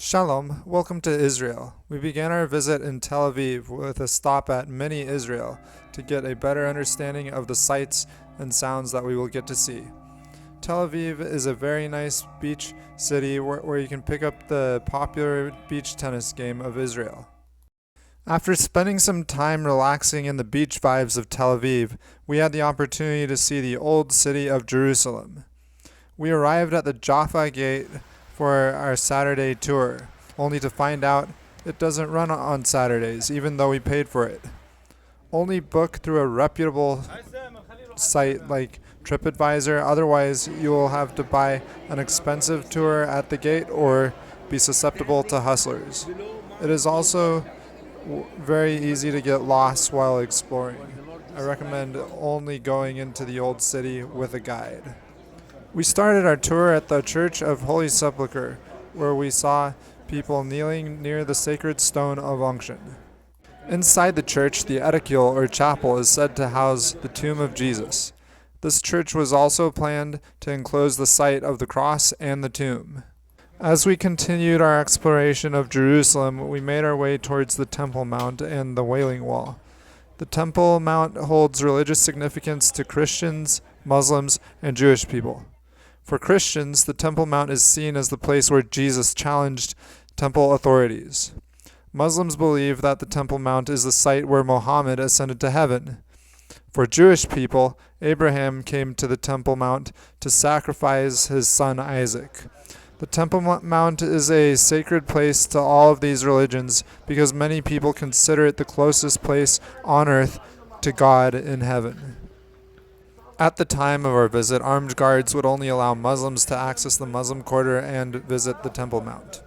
Shalom, welcome to Israel. We began our visit in Tel Aviv with a stop at Mini Israel to get a better understanding of the sights and sounds that we will get to see. Tel Aviv is a very nice beach city where you can pick up the popular beach tennis game of Israel. After spending some time relaxing in the beach vibes of Tel Aviv, we had the opportunity to see the old city of Jerusalem. We arrived at the Jaffa Gate for our Saturday tour, only to find out it doesn't run on Saturdays, even though we paid for it. Only book through a reputable site like TripAdvisor, otherwise, you will have to buy an expensive tour at the gate or be susceptible to hustlers. It is also very easy to get lost while exploring. I recommend only going into the old city with a guide. We started our tour at the Church of Holy Sepulchre, where we saw people kneeling near the sacred stone of unction. Inside the church, the edicule or chapel is said to house the tomb of Jesus. This church was also planned to enclose the site of the cross and the tomb. As we continued our exploration of Jerusalem, we made our way towards the Temple Mount and the Wailing Wall. The Temple Mount holds religious significance to Christians, Muslims, and Jewish people. For Christians, the Temple Mount is seen as the place where Jesus challenged temple authorities. Muslims believe that the Temple Mount is the site where Muhammad ascended to heaven. For Jewish people, Abraham came to the Temple Mount to sacrifice his son Isaac. The Temple Mount is a sacred place to all of these religions because many people consider it the closest place on earth to God in heaven. At the time of our visit, armed guards would only allow Muslims to access the Muslim quarter and visit the Temple Mount.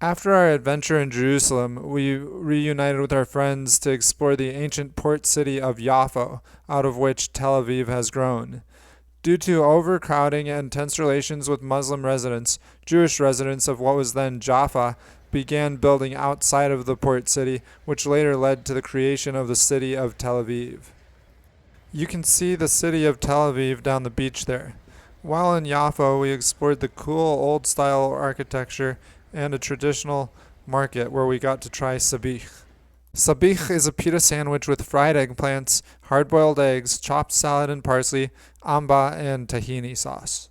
After our adventure in Jerusalem, we reunited with our friends to explore the ancient port city of Yaffo, out of which Tel Aviv has grown. Due to overcrowding and tense relations with Muslim residents, Jewish residents of what was then Jaffa began building outside of the port city, which later led to the creation of the city of Tel Aviv. You can see the city of Tel Aviv down the beach there. While in Yaffo, we explored the cool old-style architecture and a traditional market where we got to try sabich. Sabich is a pita sandwich with fried eggplants, hard-boiled eggs, chopped salad and parsley, amba, and tahini sauce.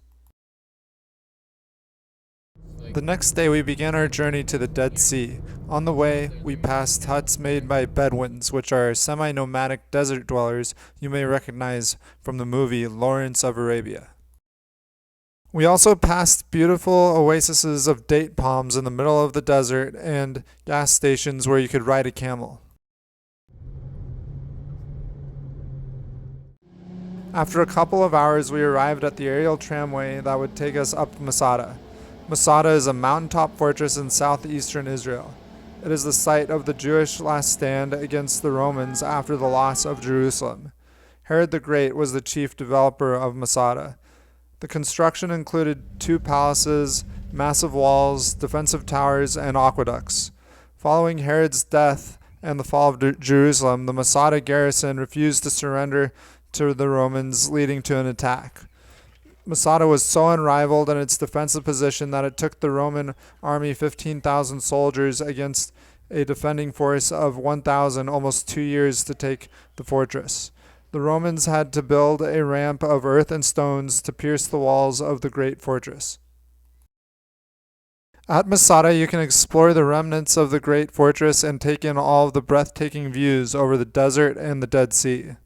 The next day we began our journey to the Dead Sea. On the way, we passed huts made by Bedouins, which are semi-nomadic desert dwellers you may recognize from the movie Lawrence of Arabia. We also passed beautiful oases of date palms in the middle of the desert and gas stations where you could ride a camel. After a couple of hours, we arrived at the aerial tramway that would take us up Masada. Masada is a mountaintop fortress in southeastern Israel. It is the site of the Jewish last stand against the Romans after the loss of Jerusalem. Herod the Great was the chief developer of Masada. The construction included 2 palaces, massive walls, defensive towers, and aqueducts. Following Herod's death and the fall of Jerusalem, the Masada garrison refused to surrender to the Romans, leading to an attack. Masada was so unrivaled in its defensive position that it took the Roman army 15,000 soldiers against a defending force of 1,000 almost 2 years to take the fortress. The Romans had to build a ramp of earth and stones to pierce the walls of the great fortress. At Masada, you can explore the remnants of the great fortress and take in all of the breathtaking views over the desert and the Dead Sea.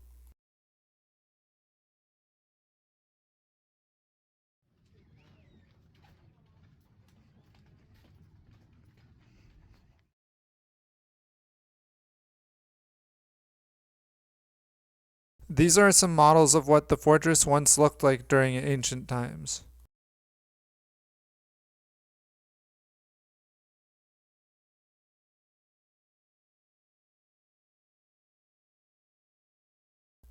These are some models of what the fortress once looked like during ancient times.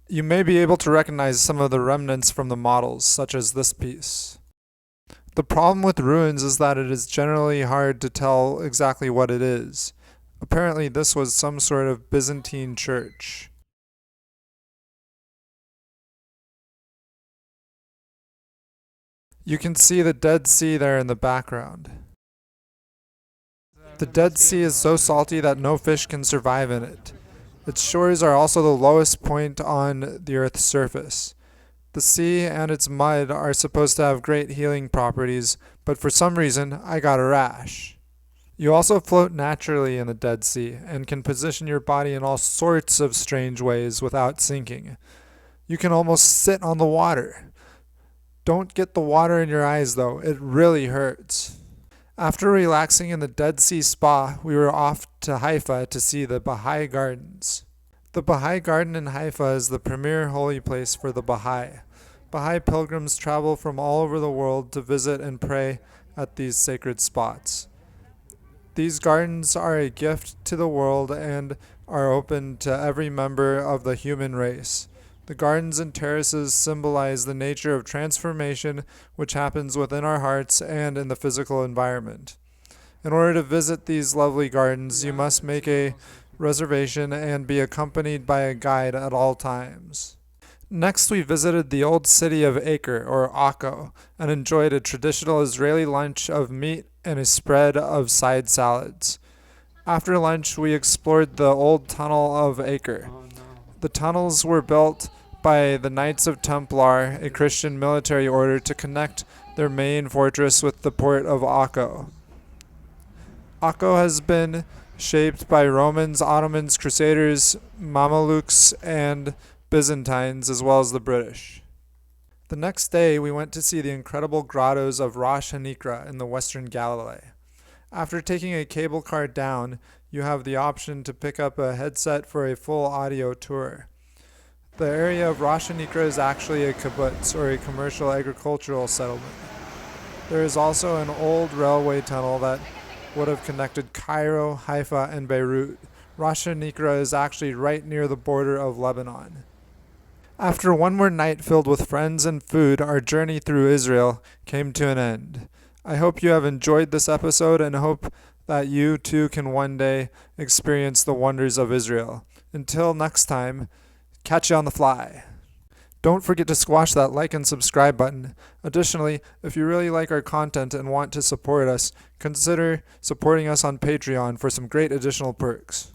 You may be able to recognize some of the remnants from the models, such as this piece. The problem with ruins is that it is generally hard to tell exactly what it is. Apparently, this was some sort of Byzantine church. You can see the Dead Sea there in the background. The Dead Sea is so salty that no fish can survive in it. Its shores are also the lowest point on the Earth's surface. The sea and its mud are supposed to have great healing properties, but for some reason, I got a rash. You also float naturally in the Dead Sea and can position your body in all sorts of strange ways without sinking. You can almost sit on the water. Don't get the water in your eyes though, it really hurts. After relaxing in the Dead Sea Spa, we were off to Haifa to see the Baha'i Gardens. The Baha'i Garden in Haifa is the premier holy place for the Baha'i. Baha'i pilgrims travel from all over the world to visit and pray at these sacred spots. These gardens are a gift to the world and are open to every member of the human race. The gardens and terraces symbolize the nature of transformation which happens within our hearts and in the physical environment. In order to visit these lovely gardens, you must make a reservation and be accompanied by a guide at all times. Next, we visited the old city of Acre, or Akko, and enjoyed a traditional Israeli lunch of meat and a spread of side salads. After lunch, we explored the old tunnel of Acre. The tunnels were built by the Knights of Templar, a Christian military order, to connect their main fortress with the port of Akko. Akko has been shaped by Romans, Ottomans, Crusaders, Mamelukes, and Byzantines, as well as the British. The next day, we went to see the incredible grottos of Rosh Hanikra in the western Galilee. After taking a cable car down, you have the option to pick up a headset for a full audio tour. The area of Rosh Hanikra is actually a kibbutz, or a commercial agricultural settlement. There is also an old railway tunnel that would have connected Cairo, Haifa, and Beirut. Rosh Hanikra is actually right near the border of Lebanon. After one more night filled with friends and food, our journey through Israel came to an end. I hope you have enjoyed this episode and hope that you too can one day experience the wonders of Israel. Until next time, catch you on the fly. Don't forget to squash that like and subscribe button. Additionally, if you really like our content and want to support us, consider supporting us on Patreon for some great additional perks.